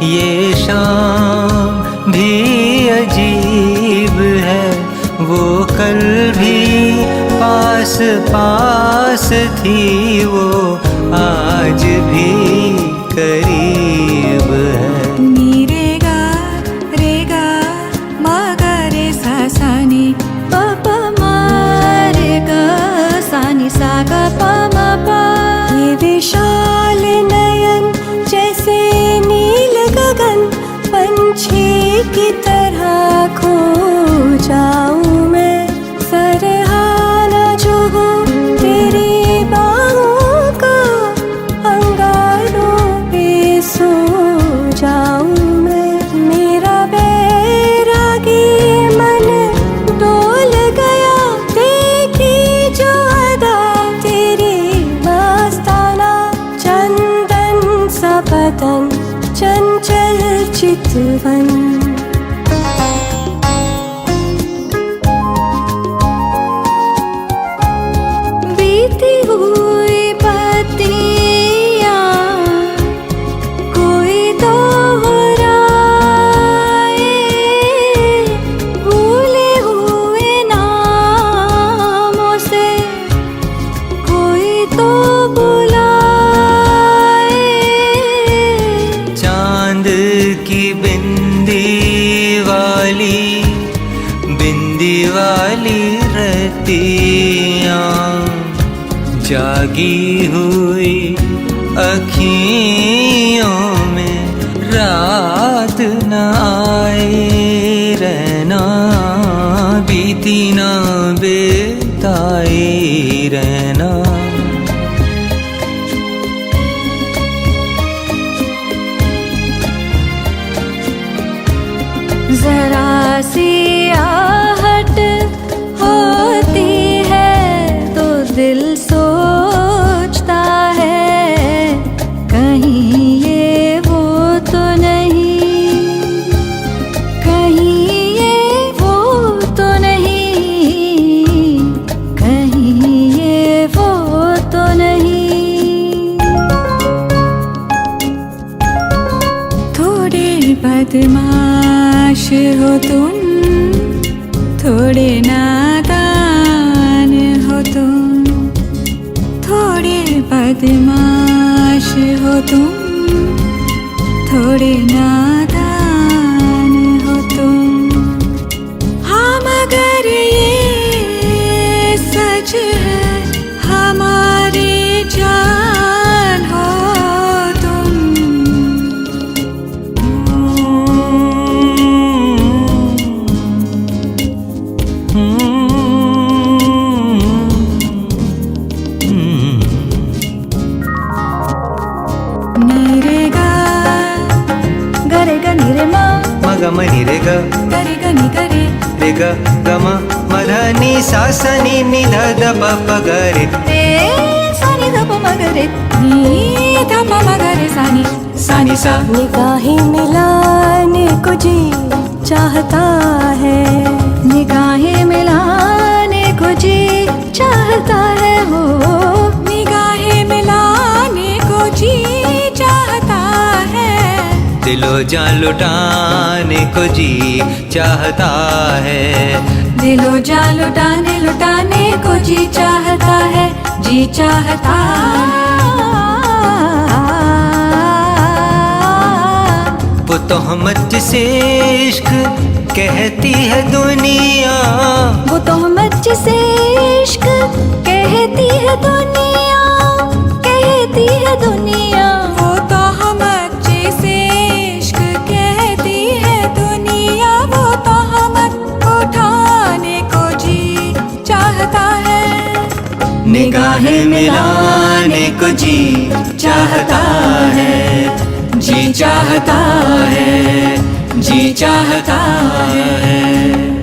ये शाम भी अजीब है, वो कल भी पास पास थी, वो आज भी करीब है। नी रे गा मा गा रे सा सा नी प प मा रे गा सा नी सा गा प म प। ये विशाल नयन जैसे नील गगन, पंछी की तरह खो जाऊं मैं, सरहाना जो हूँ तेरी बाहों का, अंगारों पे सो जाऊं मैं। मेरा बैरागी मन डोल गया, देखी जो अदा तेरी मस्ताना, चंदन सा बदन चंचल चितवन। बीती हुई पत्तियां कोई दोहराए, भूले हुए नामों से कोई तो बुलाए। चांद की बिंदी वाली रतियाँ, जागी हुई अखियों में रात न आए, रहना बीती ना बेताई रहना। जरा सी आहट होती है तो दिल सोचता है, कहीं ये वो तो नहीं, कहीं ये वो तो नहीं, कहीं ये वो तो नहीं। थोड़े बदमाश हो तुम, थोड़े नादान हो तुम, थोड़े बदमाश हो तुम, थोड़े नादान हो तुम। हाँ मगर ये सच है, हमारी जान हो तुम। नी रे गा रे गा नी रे मा म ग म नि रे ग रे गा नी गा रे ग ग म म ध नि सा स नि नि ध ध प प ग रे रे सा नी ध प म ग रे नी ध प म ग रे सा नी सा। निगाहें मिलाने को जी चाहता है, निगाहें मिलाने को जी चाहता है, हो निगाहें मिलाने को जी चाहता है। दिलो जान लुटाने को जी चाहता है, दिलो जान लुटाने को जी चाहता है, जी चाहता। वो तोहमत जिसे इश्क कहती है दुनिया, वो तोहमत जिसे इश्क कहती है दुनिया, कहती है दुनिया। वो तोहमत जिसे इश्क कहती है दुनिया, वो तोहमत उठाने को जी चाहता है, निगाहें मिलाने को जी चाहता है, जी चाहता है, जी चाहता है।